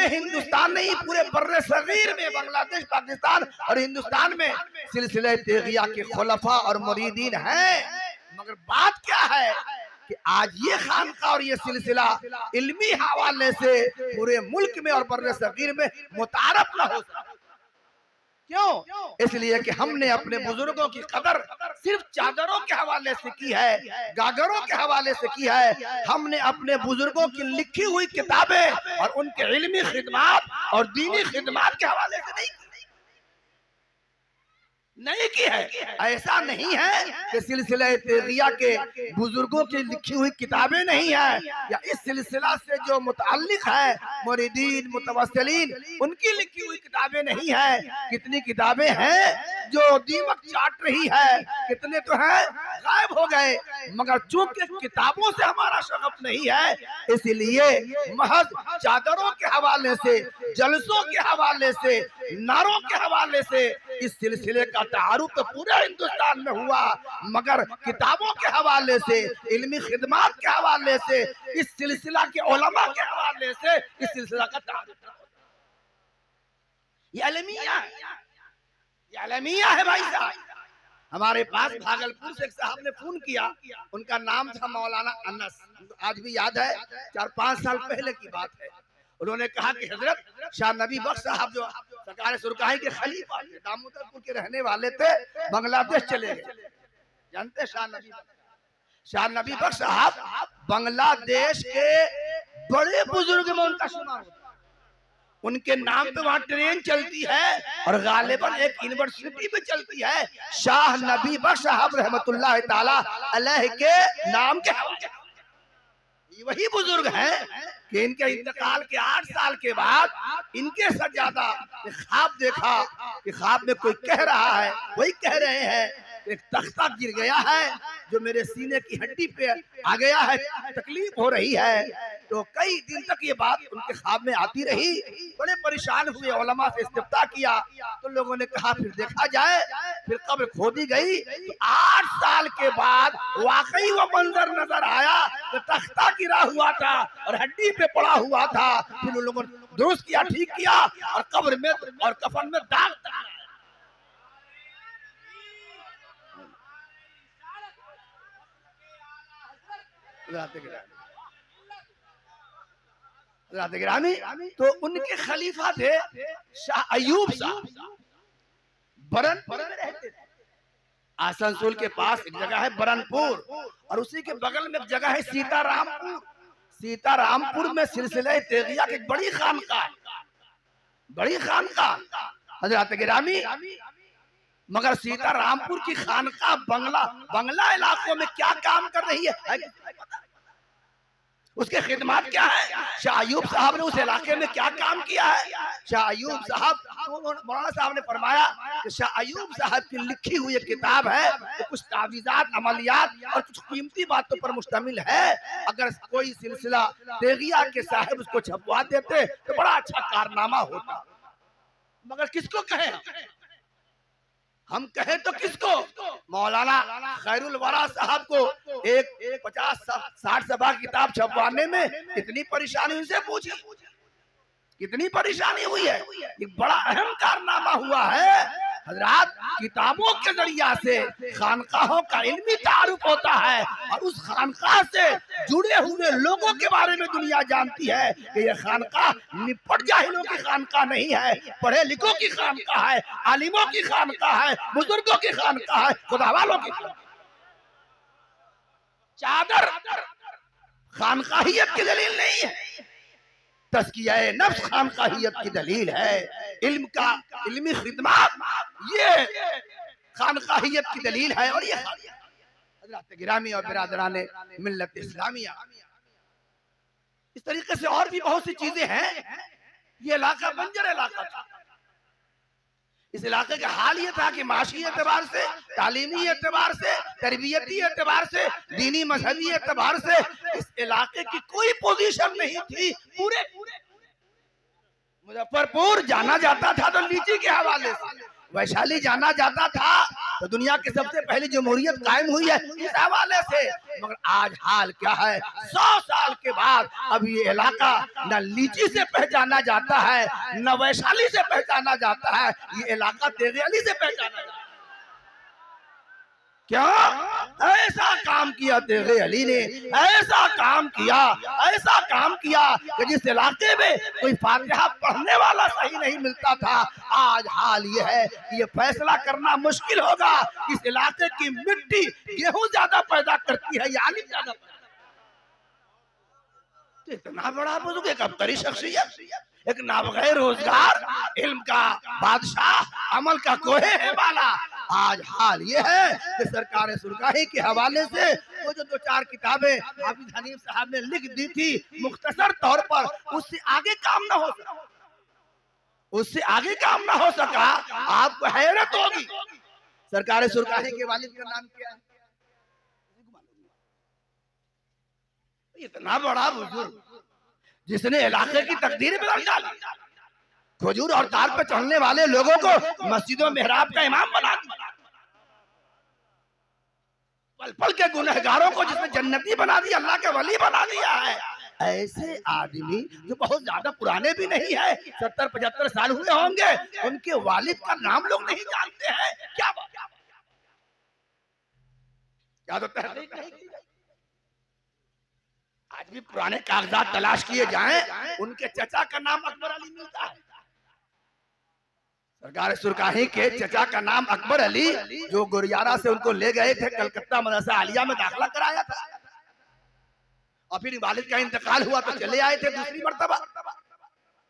पूरे हिंदुस्तान नहीं, पूरे बर्रे सगीर में, बांग्लादेश, पाकिस्तान और हिंदुस्तान में सिलसिले तेगिया के खुलफा और मुरीदीन हैं। मगर बात क्या है कि आज ये खानका और ये सिलसिला इल्मी हवाले से पूरे मुल्क में और बर्रे सगीर में मुतारफ न हो सका। क्यों? इसलिए कि हमने अपने बुजुर्गों की कदर सिर्फ चादरों के हवाले से की है, गागरों के हवाले से की है। हमने अपने बुजुर्गों की लिखी हुई किताबें और उनके इल्मी खिदमात और दीनी खिदमात के हवाले से नहीं की है। ऐसा नहीं है कि सिलसिला तेगिया के बुजुर्गों की लिखी हुई किताबें नहीं है, या इस सिलसिला से जो मुताल्लिक है मुरीदीन मुतवस्सिलीन उनकी लिखी हुई किताबें नहीं है। कितनी किताबें हैं जो दीमक चाट रही है, कितने तो हैं गायब हो गए। मगर चूंकि किताबों से हमारा शगफ नहीं है, इसलिए महज चादरों के हवाले से, जलसों के हवाले से, नारों के हवाले से इस सिलसिले का तारुफ तो पूरे हिंदुस्तान में हुआ, मगर किताबों के हवाले से, इल्मी खिदमात के हवाले से, इस सिलसिला के उलमा के हवाले से इस सिलसिला का तारुफ। ये अलमिया है भाई साहब। हमारे पास भागलपुर से एक साहब ने फोन किया, उनका नाम था मौलाना अनस, आज भी याद है, 4-5 साल पहले की बात है। उन्होंने कहा कि हजरत शाह नबी बख्श साहब जो सरकार सुरकाही के खलीफा थे, दामोदरपुर के रहने वाले थे, बांग्लादेश चले गए। जानते शाह नबी बख्श साहब बांग्लादेश के बड़े बुजुर्ग में उनका शुमार होता है। उनके नाम पे वहाँ ट्रेन चलती है और गालिबन एक यूनिवर्सिटी में चलती है, शाह नबी बख्श साहब रहमतुल्लाह ताला अलैह के नाम के हवाले। वही बुजुर्ग हैं कि इनके इंतकाल के 8 साल के बाद इनके सज्जादा ख्वाब देखा कि ख्वाब में कोई कह रहा है, वही कह रहे हैं एक तख्ता गिर गया है जो मेरे सीने की हड्डी पे आ गया है, तकलीफ हो रही है। तो कई दिन तक ये बात उनके ख्वाब में आती रही, बड़े परेशान हुए, उलमा से इस्तिफ्ता किया तो लोगों ने कहा फिर देखा जाए। फिर कब्र खोदी गई तो 8 साल के बाद वाकई वो मंजर नजर आया तो तख्ता गिरा हुआ था और हड्डी पे पड़ा हुआ था। फिर उन लोगों ने दुरुस्त किया, ठीक किया और कब्र में और कफन में दाग डाला। गिरामी तो उनके खलीफा थे शाह अयूब साहब, बरनपुर में रहते थे। आसनसोल के पास एक जगह है बरनपुर और उसी के बगल में एक जगह है सीतारामपुर। सीतारामपुर में सिलसिला तेगिया की बड़ी खानका, बड़ी खानका हजरत गिरामी। मगर सीतारामपुर की खानका बंगला इलाकों में क्या काम कर रही है, उसके खिदमत क्या है? शाह अयूब साहब ने उस इलाके में क्या काम किया है? शाह अयूब साहब, मौलाना साहब ने फरमाया कि शाह अयूब साहब की लिखी हुई एक किताब है, तो कुछ तावीज़ात, अमलियात और कुछ कीमती बातों पर मुश्तमिल है। अगर कोई सिलसिला तेगिया के साहिब उसको छपवा देते तो बड़ा अच्छा कारनामा होता, मगर किसको कहे हम कहें तो किसको? मौलाना खैरुल वरा साहब को एक 50-60 सभा किताब छपवाने में कितनी परेशानी, उनसे पूछिए कितनी परेशानी हुई है। एक बड़ा अहम कारनामा हुआ है हजरात। किताबों के जरिया से खानकाहों का इल्मी तारुफ होता है और उस खानकाह से जुड़े हुए लोगों के बारे में दुनिया जानती है कि यह खानकाह निपट जाहिलों की खानकाह नहीं है, पढ़े लिखों की खानकाह है, आलिमों की खानकाह है, बुजुर्गों की खानकाह है, खुदावालों की। चादर खानकाहियत की दलील नहीं है, तज़किया नफ्स खानकाहियत की दलील है। इल्म का इल्मी खिदमत ये खानकाहियत की दलील है। और ये हज़रात गिरामी और बिरादराने मिल्लत इस्लामिया, इस तरीके से और भी बहुत सी चीजें हैं। ये इलाका बंजर इलाका था। इस इलाके का हाल ये था कि माशी एतबार से, तालीमी एतबार से, तरबियती एतबार से, दीनी मजहबी एतबार से इस इलाके की कोई पोजीशन नहीं थी। पूरे मुजफ्फरपुर जाना जाता था तो लीची के हवाले से, वैशाली जाना जाता था तो दुनिया की सबसे पहली जमहूरियत कायम हुई है इस हवाले से। मगर आज हाल क्या है, 100 साल के बाद अब ये इलाका न लीची से पहचाना जाता है, न वैशाली से पहचाना जाता है, ये इलाका तेगे अली से पहचाना जाता है। क्या ऐसा काम किया तेगे अली ने, ऐसा काम किया कि जिस इलाके में कोई फातिहा पढ़ने वाला सही नहीं मिलता था, आज हाल ये है कि ये फैसला करना मुश्किल होगा इस इलाके की मिट्टी गेहूं ज्यादा पैदा करती है या आलिम ज्यादा। इतना बड़ा बुजुर्ग, एक अब्तरी शख्सियत, एक नाबगैर रोजगार, इल्म का बादशाह, अमल का कोहे है वाला। आज हाल ये है कि सरकार सुरगाही के हवाले से वो जो 2-4 किताबें हाफिज हनीफ साहब ने लिख दी थी मुख्तसर तौर पर, उससे आगे काम ना हो सका, आपको हैरत होगी। सरकार सुरगाही के वालिद का नाम क्या है? इतना बड़ा बुजुर्ग जिसने इलाके की तकदीर बदल डाली, खजूर और तार पर चढ़ने वाले लोगों को मस्जिदों मेहराब का इमाम बना दिया, पल पल के गुनहगारों को जिसने जन्नती बना दिया, अल्लाह के वली बना दिया है। ऐसे आदमी जो बहुत ज्यादा पुराने भी नहीं है, 70-75 साल हुए होंगे, उनके वालिद का नाम लोग नहीं जानते हैं। क्या तो तहकीक नहीं की। आज भी पुराने कागजात तलाश किए जाएं, उनके चचा का नाम अकबर अली मिलता है। सरकार सुरगाही के चचा का नाम अकबर अली, जो गुरियारा से उनको ले गए थे, कलकत्ता मदरसा आलिया में दाखिला कराया था, और फिर वालिद का इंतकाल हुआ तो चले आए थे दूसरी मर्तबा।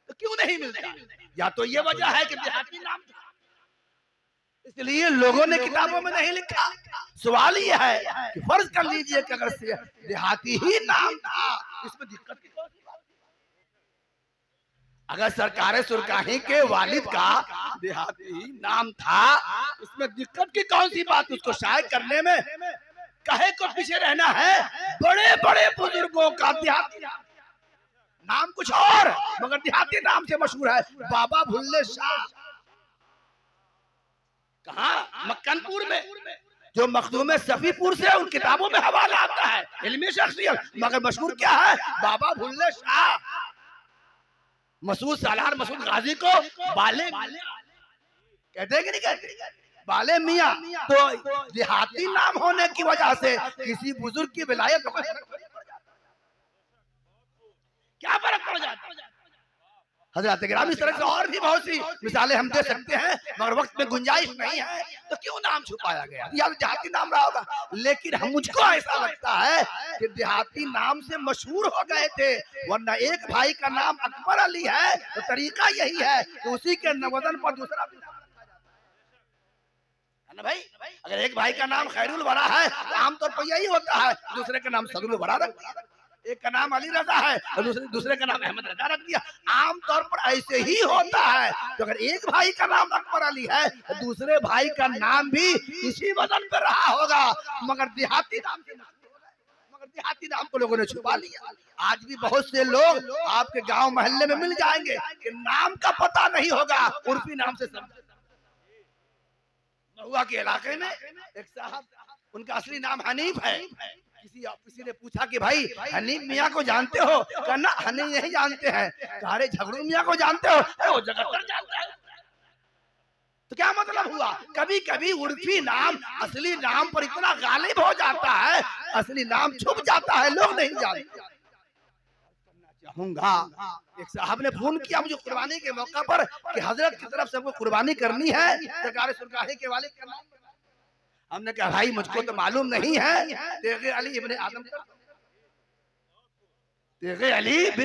तो क्यों नहीं मिलता? या तो ये वजह है कि देहाती नाम था, इसलिए लोगों ने किताबों में नहीं लिखा। सवाल यह है कि फर्ज कर लीजिए कि अगर देहाती ही नाम था, इसमें दिक्कत की कौन सी बात? अगर सरकार सुरगाही के वालिद का देहाती ही नाम था, इसमें दिक्कत की कौन सी बात? उसको शायद करने में कहे को पीछे रहना है। बड़े बड़े बुजुर्गों का देहाती नाम कुछ और मगर देहाती नाम से मशहूर है। बाबा भुल्ले शाह, कहाँ? मक्कनपुर में, जो मखदूम सफीपुर से उन किताबों में हवाला आता है, इल्मी शख्सियत, मगर मशहूर क्या है? बाबा भुल्ले शाह। मसूद सालार मसूद गाजी को बाले कहते हैं कि नहीं कहते? बाले मियाँ। तो देहाती नाम होने की वजह से किसी बुजुर्ग की विलायत क्या फर्क पड़ जाता है? हजरत गिरामी, इस तरह से और भी बहुत सी मिसालें हम दे सकते हैं, मगर वक्त में गुंजाइश नहीं है, तो क्यों नाम छुपाया गया? या देहाती नाम रहा होगा, लेकिन मुझको ऐसा लगता है कि देहाती नाम से मशहूर हो गए थे, वरना एक भाई का नाम अकबर अली है तो तरीका यही है कि उसी के वजन पर दूसरा भी नाम रखा जाता है ना भाई। अगर एक भाई का नाम खैरुल वरा है तो आमतौर पर यही होता है, दूसरे का नाम सदरुल वरा रख दिया, एक का नाम अली रजा है और दूसरे का नाम अहमद रजा रख दिया। आमतौर पर ऐसे ही होता है। तो अगर एक भाई का नाम अकबर अली है तो दूसरे भाई का नाम भी इसी वजन पर रहा होगा, मगर देहाती नाम को लोगों ने छुपा लिया। आज भी बहुत से लोग आपके गांव मोहल्ले में मिल जाएंगे कि नाम का पता नहीं होगा, उर्फी नाम से समझे। महुआ के इलाके में एक साहब, उनका असली नाम हनीफ है। किसी ने पूछा कि भाई हनीफ मियाँ को जानते हो? कहना हनी नहीं जानते हैं। अरे झगड़ू मियाँ को जानते हो? वो जगत जानता है। तो क्या मतलब हुआ? कभी कभी उर्फी नाम असली नाम पर इतना गालिब हो जाता है, असली नाम छुप जाता है, लोग नहीं जानते। चाहूंगा, एक साहब ने फोन किया मुझे कुर्बानी के मौका पर कि हजरत की तरफ से हमको कुर्बानी करनी है, सरकार सुरगाही के वालिद का नाम। हमने कहा भाई मुझको तो मालूम नहीं है, तेगे अली बिन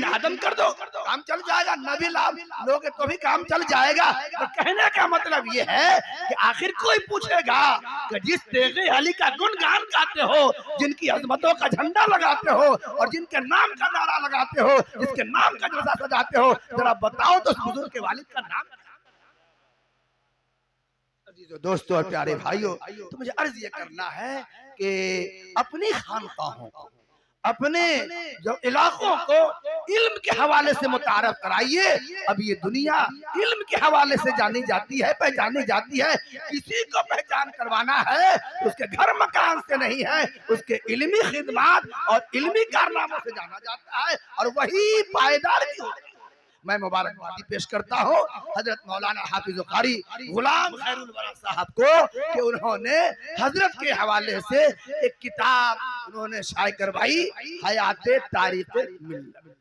आदम कर दो, काम चल जाएगा। नबी लाभ लोगे तो भी काम चल जाएगा। तो कहने का मतलब ये है कि आखिर कोई पूछेगा कि जिस तेगे अली का गुणगान गाते हो, जिनकी अजमतों का झंडा लगाते हो और जिनके नाम का नारा लगाते हो, जिसके नाम का जलसा सजाते हो, जरा बताओ तो उस बुजुर्ग के वालिद का नाम। दोस्तों और प्यारे भाइयों, तो मुझे अर्ज ये करना है कि अपनी खानकाहों को, अपने जो इलाकों को इल्म के हवाले से मुतारफ कराइए। अब ये दुनिया इल्म के हवाले से जानी जाती है, पहचानी जाती है। किसी को पहचान करवाना है उसके घर मकान से नहीं है, उसके इल्मी खिदमात और इल्मी कारनामों से जाना जाता है, और वही पायदार भी होती है। मैं मुबारकबादी पेश करता हूँ हजरत मौलाना हाफिज कारी गुलाम खैरुल वरा साहब को कि उन्होंने हजरत के हवाले से एक किताब उन्होंने शाये करवाई, हयाते तारीख मिल्लत।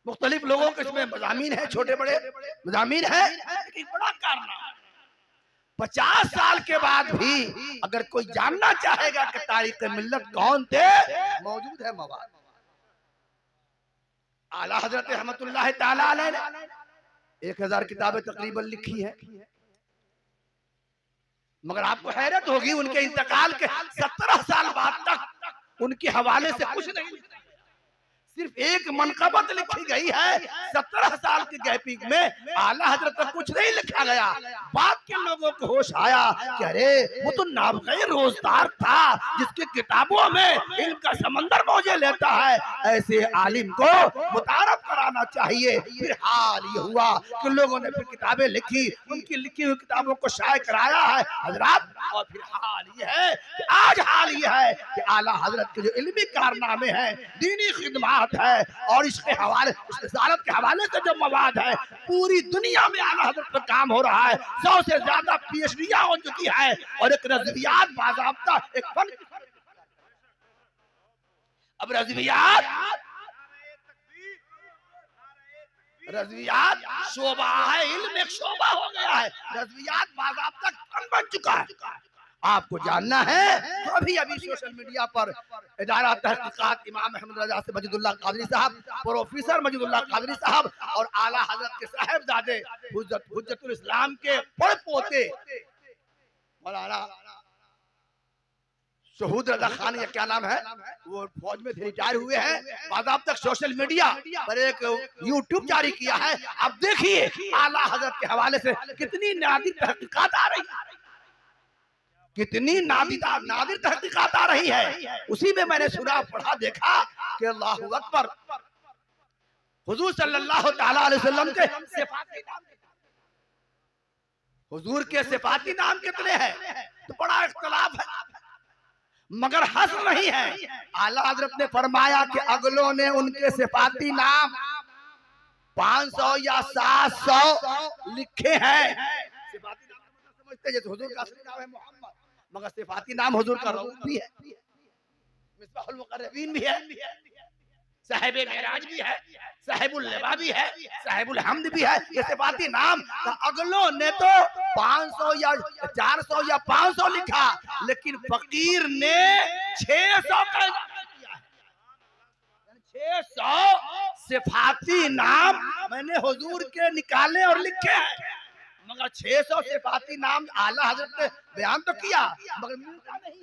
मुख्तलिफ लोगों के इसमें मज़ामीन है, छोटे बड़े मज़ामीन है, लेकिन बड़ा कारनामा 50 साल के बाद भी अगर कोई जानना चाहेगा कि तारीख मिल्लत कौन थे, मौजूद है मवाद। आला हजरत रहमतुल्लाह ताला अलैह ने 1000 किताबें तकरीबन लिखी है, मगर आपको हैरत होगी उनके इंतकाल के 17 साल बाद तक उनके हवाले से कुछ नहीं, सिर्फ एक मनकबत लिखी गई है। 17 साल की गैपिंग में आला हजरत तक कुछ नहीं लिखा गया। बाद के लोगों को होश आया कि अरे वो तो नाबग़े रोजदार था जिसकी किताबों में इनका समंदर मौजे लेता है। ऐसे आलिम को मुतारफ कराना चाहिए। फिर हाल ये हुआ कि लोगों ने फिर किताबें लिखी, उनकी लिखी हुई किताबों को शाये कराया है हजरात। और फिर हाल ये है कि आज हाल ये है कि आला हजरत के जो इल्मी कारनामे हैं, दीनी खिदमत है और इसके हवाले, इस रिसालत के हवाले से जो मवाद है, पूरी दुनिया में आला हजरत पर काम हो रहा है। 100 से ज्यादा पीएचडियां हो चुकी है और एक नजरियात बाज़ाब्ता एक फन। अब रज़वियात शोबा है, इल्म एक शोबा हो गया है। रज़वियात बाज़ाब्ता फन बन चुका है। आपको जानना है तो अभी अभी सोशल मीडिया पर इदारा तहकीकात इमाम अहमद रजा से मजीदुल्लाह कादरी साहब, प्रोफेसर मजीदुल्लाह कादरी साहब और आला हजरत के साहिबजादे हुज्जतुल इस्लाम के बड़े पोते मौलाना शहूद रजा खान, या क्या नाम है, वो फौज में रिटायर हुए हैं। बाज़ाब तक सोशल मीडिया पर एक यूट्यूब जारी किया है। अब देखिए आला हजरत के हवाले से कितनी नादिर तहकीकात आ रही है, कितनी नादिर तहकीकात आ रही है। उसी में मैंने सुना, पढ़ा, देखा कि अल्लाहु अकबर, हुजूर सल्लल्लाहु तआला अलैहि वसल्लम के सिफाती नाम, हुजूर के सिफाती नाम कितने हैं तो बड़ा इख्तिलाफ है, मगर हस्र नहीं है। आला हजरत ने फरमाया कि अगलों ने उनके सिफाती नाम 500 या 700 लिखे हैं। सिफाती नाम समझते जैसे हुजूर का असली नाम है मोहम्मद, मगर सिफाती नाम हुजूर का रऊफ भी है, मिसबाहुल मुक़र्रबीन भी है, साहिबे मेराज भी है, साहिबुल लिवा भी है, साहिबुल हम्द भी है। ये सिफाती नाम का अगलों ने तो 500 या 400 या 500 लिखा, लेकिन फकीर ने 600 का किया है। 600 सिफाती नाम मैंने हुजूर के निकाले और लिखे हैं, मगर 600 सिफाती नाम आला हजरत ने बयान तो किया मगर मिलता नहीं।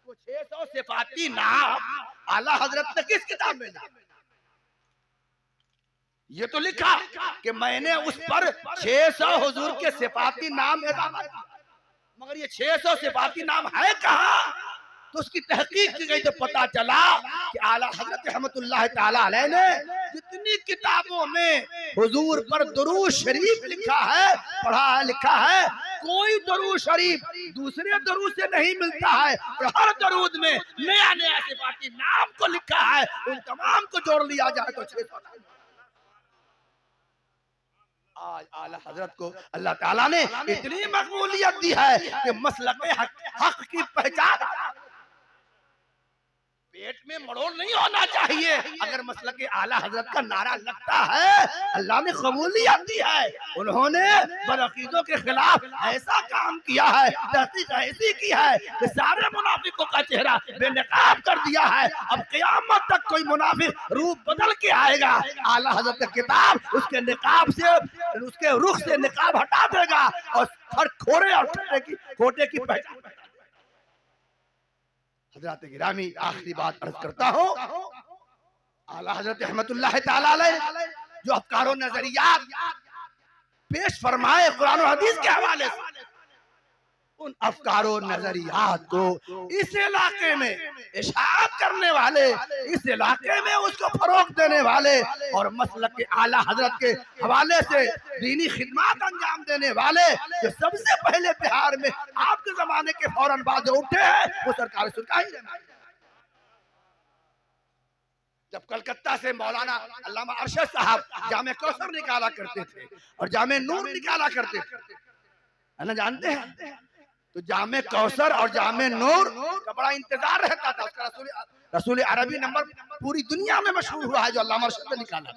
वो 600 सिफाती नाम आला हजरत ने किस किताब में लिखा? ये तो लिखा कि मैंने उस पर 600 हुजूर के सिफाती नाम इजाफा किया, मगर ये 600 सिफाती नाम है कहाँ? तो उसकी तहकीक की गई तो पता चला कि आला हजरत रहमतुल्लाह ताला अलैह ने जितनी किताबों में हुजूर पर दुरूद शरीफ लिखा है, पढ़ा है, लिखा है, कोई दुरूद शरीफ दूसरे दुरूद से नहीं मिलता है। और हर दुरूद में नया नया सिफाती नाम को लिखा है, उन तमाम को जोड़ लिया जाए तो 600। आज आला हजरत को अल्लाह ताला ने इतनी मकबूलियत दी है कि मसलक हक की पहचान पेट में मरोड़ नहीं होना चाहिए। अगर मसलक आला हजरत का नारा लगता है, अल्लाह ने कबूलियत दी है। उन्होंने बदअकीदों के खिलाफ ऐसा काम किया है, तहकीक ऐसी की है कि सारे मुनाफिकों का चेहरा बेनकाब कर दिया है। अब क़यामत तक कोई मुनाफिक रूप बदल के आएगा, आला हजरत की किताब उसके निकाब से, उसके रुख से निकाब हटा देगा और हर खोरे और खोटे की पहचान। हजरत गिरामी, आखिरी बात अर्ज करता हूँ, आला हजरत रहमतुल्लाह ताला अलैह जो अफकार और नजरियात पेश फरमाए कुरान और हदीस के हवाले से, उन अफकारो नजरियात को इस इलाके में इशाअत करने वाले, इस इलाके में उसको फरोग देने वाले और मसलक के आला हजरत के हवाले से दीनी खिदमत अंजाम देने वाले जो सबसे पहले बिहार में आपके जमाने के फौरन बाद जो उठे हैं वो सरकार सुरकाही है। जब कलकत्ता से मौलाना अल्लामा अरशद साहब जामे कौसर निकाला करते थे और जामे नूर निकाला करते थे, है ना, जानते हैं, तो जामे कौसर और जामे नूर का बड़ा इंतजार रहता था। उसका रसूल अरबी नंबर पूरी दुनिया में मशहूर हुआ है जो अल्लामा अरशद ने निकाला।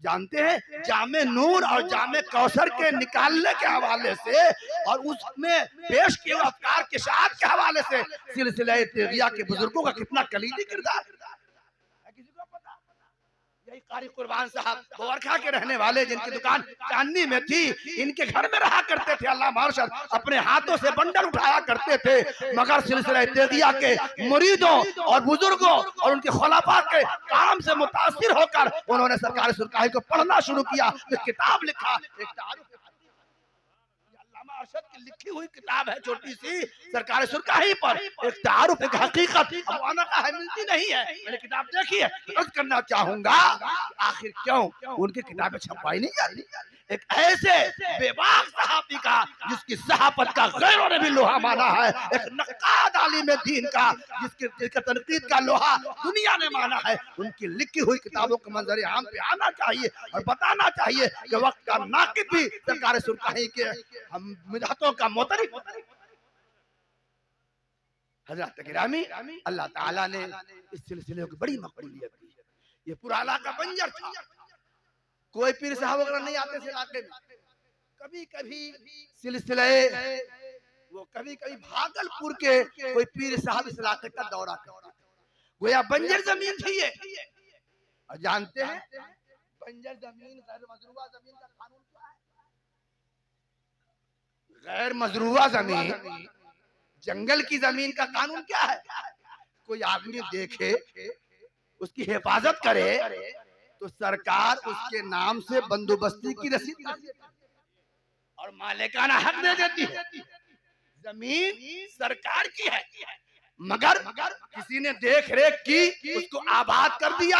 जानते हैं, जामे नूर और जामे कौसर के निकालने के हवाले से और उसमें पेश किए अफकार के साथ के हवाले से सिलसिला तेगिया के बुजुर्गों का कितना कलीदी किरदार। यही कारी कुर्बान साहब बोरखा के रहने वाले जिनकी दुकान चांदनी में थी, इनके घर में रहा करते थे अल्लामा अरशद, अपने हाथों से बंडल उठाया करते थे। मगर सिलसिला तेगिया के मुरीदों और बुजुर्गों और उनके खुलाफा के काम से मुतासिर होकर उन्होंने सरकार सुरकाही को पढ़ना शुरू किया। एक किताब लिखा, एक तारुफ अरशद की लिखी हुई किताब है छोटी सी सरकार सुरकाही पर, एक तारुफ, एक हकीकत अवाना का है, मिलती नहीं है। मैंने किताब देखी है, अर्ज करना चाहूंगा आखिर क्यों उनकी किताबें छपाई नहीं जाती। एक ऐसे बेबाक सहाबी का जिसकी सहाबत का गैरों ने भी लोहा माना है, एक नक्काद आलिम दीन का जिसके तनकीद का लोहा दुनिया ने माना है, उनकी लिखी हुई किताबों के मंजर आम पे आना चाहिए और बताना चाहिए कि वक्त का नाकिद भी सरकार सुरकाही के हम मिदहतों का मोतरिक। हजरत गिरामी, अल्लाह ताला ने इस सिलसिले को बड़ी मकबूलियत दी है। ये पूरा इलाका बंजर था, कोई पीर साहब वगैरह नहीं आते थे इलाके में। कभी कभी सिलसिले वो कभी कभी भागलपुर के कोई पीर साहब इस इलाके का दौरा करते, गोया बंजर जमीन थी ये। और जानते हैं बंजर जमीन, गैर मजरूआ जमीन का कानून क्या है? गैर मजरूआ जमीन, जंगल की जमीन का कानून क्या है? कोई आदमी देखे, उसकी हिफाजत करे तो सरकार उसके नाम से बंदोबस्ती की रसीद और मालिकाना हक दे देती है। जमीन सरकार की है, मगर किसी ने देख रेख की, उसको आबाद कर दिया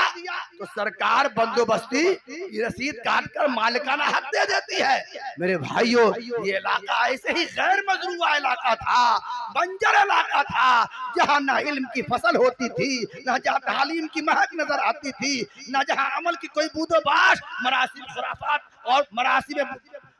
तो सरकार बंदोबस्ती की रसीद काट कर मालिकाना हक दे देती है। मेरे भाइयों, ये इलाका ऐसे ही गैर मजरूआ इलाका था, बंजर इलाका था, जहाँ ना इल्म की फसल होती थी, ना जहाँ तालीम की महक नजर आती थी, ना जहाँ अमल की कोई बूदोबाश, मरासिम खुराफात और मरासिम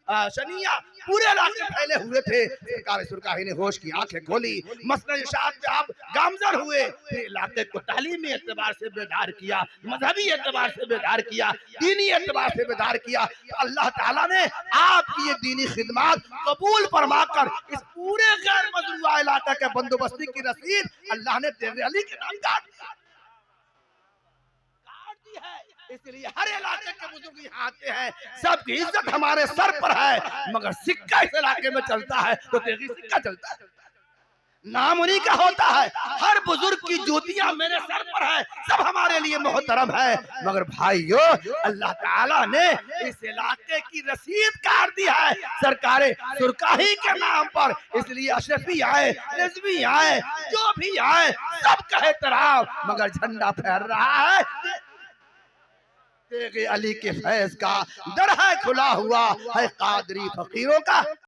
शनिया पूरे इलाके फैले हुए थे। सरकार सुरकाही ने होश की आंखें खोली, मसनद इरशाद पे आप गामजर हुए, फिर इलाके को तालीमी एतबार से बेदार किया, मजहबी एतबार से बेदार किया, दीनी एतबार से बेदार किया। तो अल्लाह ताला ने आपकी ये दीनी खिदमत कबूल फरमाकर इस पूरे गैर मजरूआ इलाके के बंदोबस्ती की रसीद अल्लाह ने तेरे अली के नाम काट दी है। इसलिए हर इलाके के बुजुर्ग यहाँ आते हैं, सबकी इज्जत हमारे सर पर है, मगर सिक्का इस इलाके में चलता है तो तेरी सिक्का चलता है, नाम उन्हीं का होता है। हर बुजुर्ग की जूतियां मेरे सर पर है, सब हमारे लिए मोहतरम है, मगर भाइयों अल्लाह ताला ने इस इलाके की रसीद काट दी है सरकार सुरकाही के नाम पर। इसलिए अशरफी आए, रिजवी आए, जो भी आए, सबका एहतराम, मगर झंडा फहर रहा है तेगे अली के फैज का, दर है खुला हुआ है कादरी फकीरों का।